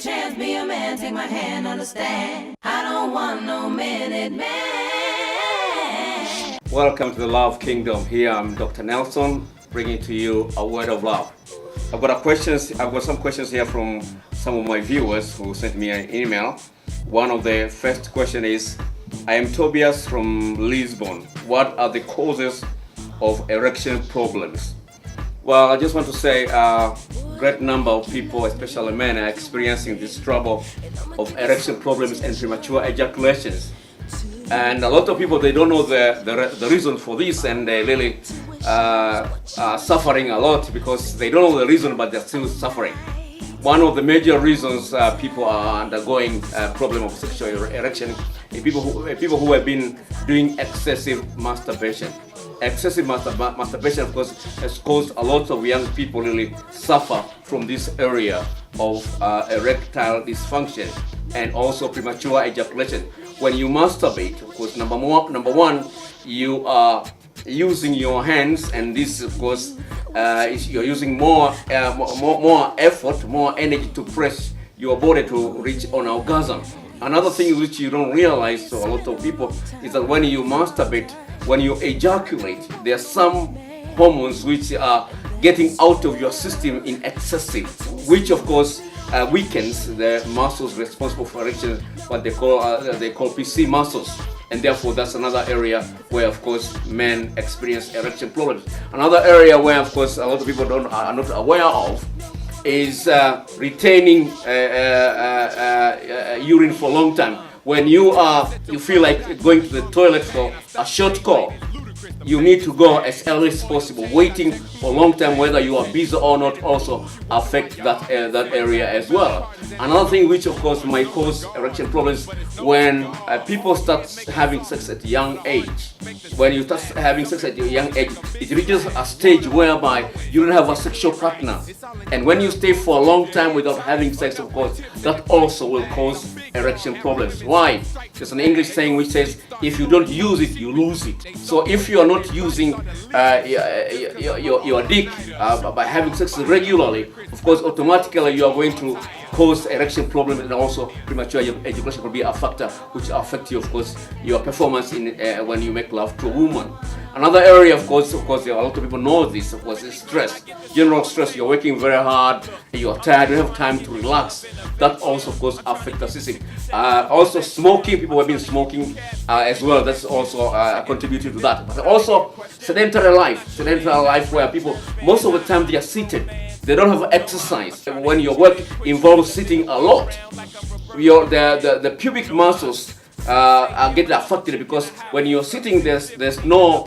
chance, be a man, take my hand, understand. I don't want no minute man. Welcome to the Love Kingdom. Here I'm Dr. Nelson, bringing to you a word of love. I've got some questions here from some of my viewers who sent me an email. One of the first question is, I am Tobias from Lisbon. What are the causes of erection problems? Well, I just want to say a great number of people, especially men, are experiencing this trouble of erection problems and premature ejaculations. And a lot of people, they don't know the reason for this, and they really are suffering a lot because they don't know the reason, but they're still suffering. One of the major reasons people are undergoing problem of sexual erection is people who have been doing excessive masturbation. Excessive masturbation, of course, has caused a lot of young people really suffer from this area of erectile dysfunction and also premature ejaculation. When you masturbate, of course, number one, you are using your hands, and this, of course, you're using more effort, more energy to press your body to reach an orgasm. Another thing which you don't realize, so a lot of people, is that when you masturbate, when you ejaculate, there are some hormones which are getting out of your system in excessive, which of course weakens the muscles responsible for erection, what they call PC muscles, and therefore that's another area where of course men experience erection problems. Another area where of course a lot of people are not aware of is retaining urine for a long time. When you feel like going to the toilet for a short call, you need to go as early as possible. Waiting for a long time, whether you are busy or not, also affect that area as well. Another thing which of course might cause erection problems when people start having sex at a young age. When you start having sex at a young age, it reaches a stage whereby you don't have a sexual partner. And when you stay for a long time without having sex, of course, that also will cause erection problems. Why? There's an English saying which says, if you don't use it, you lose it. So if you are not using your dick by having sex regularly, of course, automatically you are going to cause erection problems, and also premature ejaculation will be a factor which affect you, of course, your performance in when you make love to a woman. Another area, of course, a lot of people know this, of course, is stress. General stress, you're working very hard, you're tired, you don't have time to relax. That also, of course, affects the system. Also, smoking, people have been smoking as well, that's also contributing to that. But also, sedentary life where people, most of the time they are seated. They don't have exercise. When your work involves sitting a lot, the pubic muscles are getting affected, because when you're sitting, there's no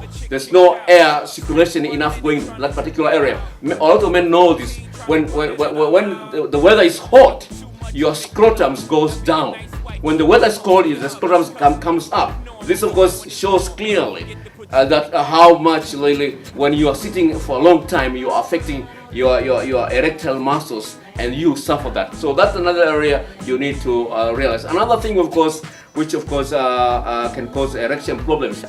air circulation enough going to that particular area. A lot of men know this. When the weather is hot, your scrotums goes down. When the weather is cold, the scrotums comes up. This of course shows clearly that how much really when you are sitting for a long time, you are affecting your erectile muscles, and you suffer that. So that's another area you need to realize. Another thing, of course, which of course can cause erection problems,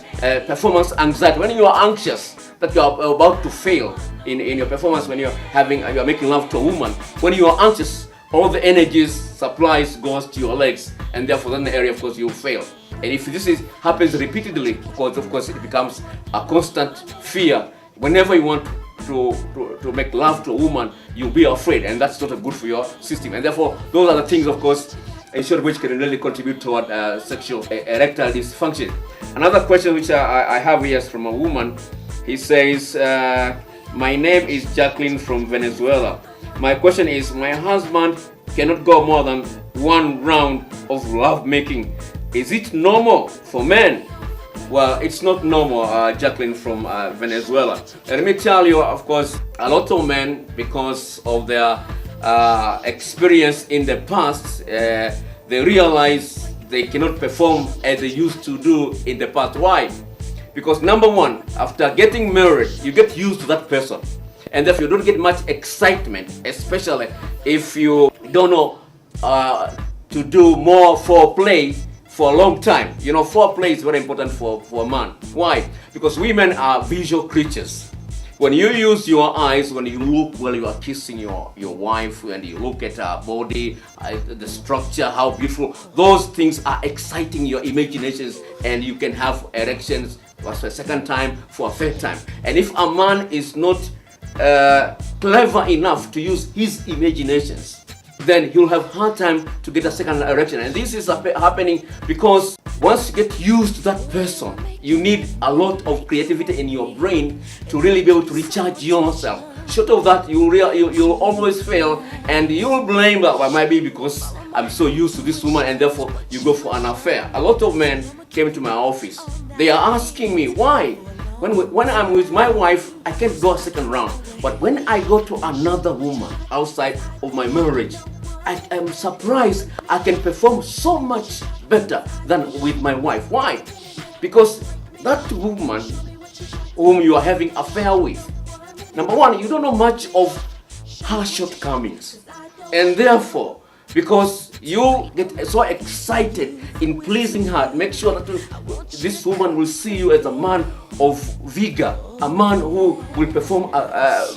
performance anxiety. When you are anxious that you are about to fail in your performance, when you are making love to a woman, when you are anxious, all the energies supplies goes to your legs, and therefore then the area, of course, you fail. And if this happens repeatedly, of course it becomes a constant fear. Whenever you want to make love to a woman, you'll be afraid, and that's not good for your system. And therefore, those are the things, of course, in short, which can really contribute toward sexual erectile dysfunction. Another question which I have here is from a woman. He says, my name is Jacqueline from Venezuela. My question is, my husband cannot go more than one round of love making. Is it normal for men? Well, it's not normal, Jacqueline from Venezuela. Let me tell you, of course, a lot of men, because of their experience in the past, they realize they cannot perform as they used to do in the past. Why? Because number one, after getting married, you get used to that person, and if you don't get much excitement, especially if you don't know to do more foreplay for a long time. You know, foreplay is very important for a man. Why? Because women are visual creatures. When you use your eyes, when you look while you are kissing your wife, and you look at her body, the structure, how beautiful, those things are exciting your imaginations, and you can have erections for a second time, for a third time. And if a man is not clever enough to use his imaginations, then he'll have hard time to get a second erection. And this is happening because once you get used to that person, you need a lot of creativity in your brain to really be able to recharge yourself. Short of that, you'll always fail, and you'll blame that, well, might be because I'm so used to this woman, and therefore you go for an affair. A lot of men came to my office. They are asking me why. When I'm with my wife, I can't go a second round. But when I go to another woman outside of my marriage, I am surprised I can perform so much better than with my wife. Why? Because that woman whom you are having an affair with, number one, you don't know much of her shortcomings. And therefore, because you get so excited in pleasing her, make sure that this woman will see you as a man of vigor, a man who will perform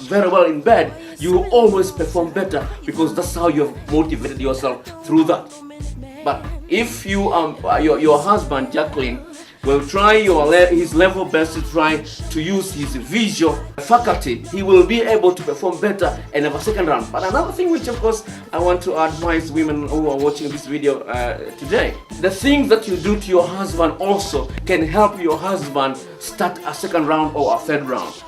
very well in bed. You will always perform better because that's how you have motivated yourself through that. But if you your husband, Jacqueline, will try his level best to try to use his visual faculty, he will be able to perform better and have a second round. But another thing which, of course, I want to advise women who are watching this video today, the things that you do to your husband also can help your husband start a second round or a third round.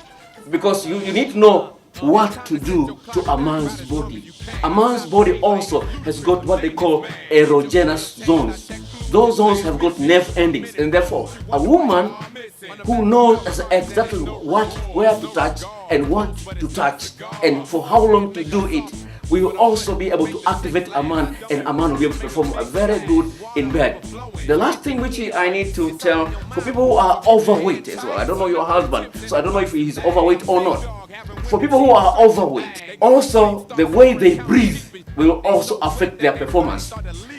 Because you need to know what to do to a man's body. A man's body also has got what they call erogenous zones. Those zones have got nerve endings, and therefore a woman who knows exactly where to touch and what to touch and for how long to do it will also be able to activate a man, and a man will be able to perform very good in bed. The last thing which I need to tell for people who are overweight as well, I don't know your husband, so I don't know if he's overweight or not. For people who are overweight, also the way they breathe will also affect their performance.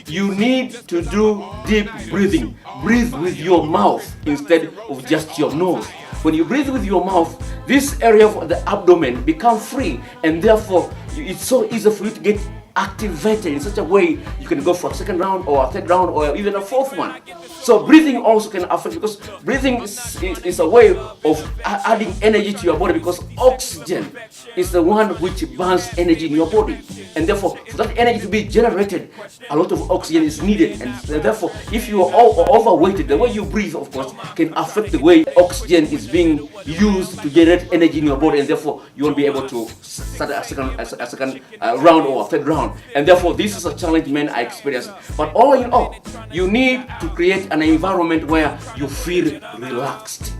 You need to do deep breathing. Breathe with your mouth instead of just your nose. When you breathe with your mouth, this area of the abdomen becomes free, and therefore it's so easy for you to get activated in such a way you can go for a second round or a third round or even a fourth one. So breathing also can affect, because breathing is a way of adding energy to your body, because oxygen is the one which burns energy in your body, and therefore for that energy to be generated, a lot of oxygen is needed, and therefore if you are overweighted, the way you breathe, of course, can affect the way oxygen is being used to generate energy in your body, and therefore you won't be able to start a second round or a third round. And therefore this is a challenge men are experiencing. But all in all, you need to create an environment where you feel relaxed.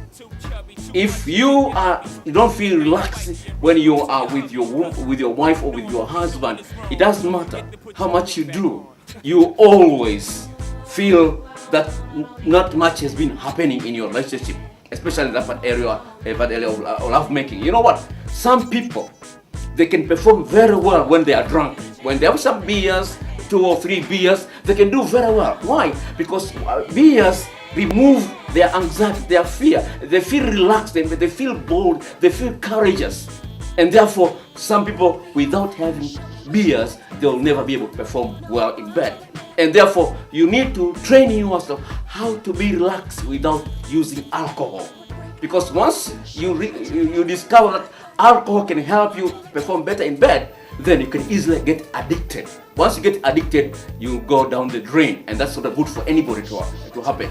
If you don't feel relaxed when you are with your wife or with your husband, it doesn't matter how much you do, you always feel that not much has been happening in your relationship, especially in that area of love making. You know what? Some people, they can perform very well when they are drunk. When they have some beers, 2 or 3 beers, they can do very well. Why? Because beers remove their anxiety, their fear. They feel relaxed, they feel bold, they feel courageous. And therefore, some people, without having beers, they'll never be able to perform well in bed. And therefore, you need to train yourself how to be relaxed without using alcohol. Because once you discover that alcohol can help you perform better in bed, then you can easily get addicted. Once you get addicted, you go down the drain, and that's not good for anybody to happen.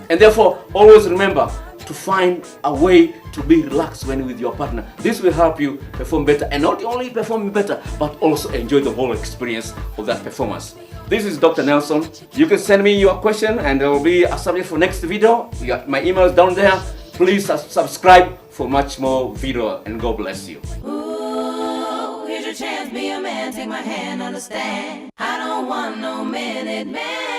And therefore, always remember to find a way to be relaxed when with your partner. This will help you perform better, and not only perform better, but also enjoy the whole experience of that performance. This is Dr. Nelson. You can send me your question, and there will be a subject for next video. My email is down there. Please subscribe for much more video, and God bless you. Ooh, here's your chance, be a man, take my hand, understand. I don't want no minute man.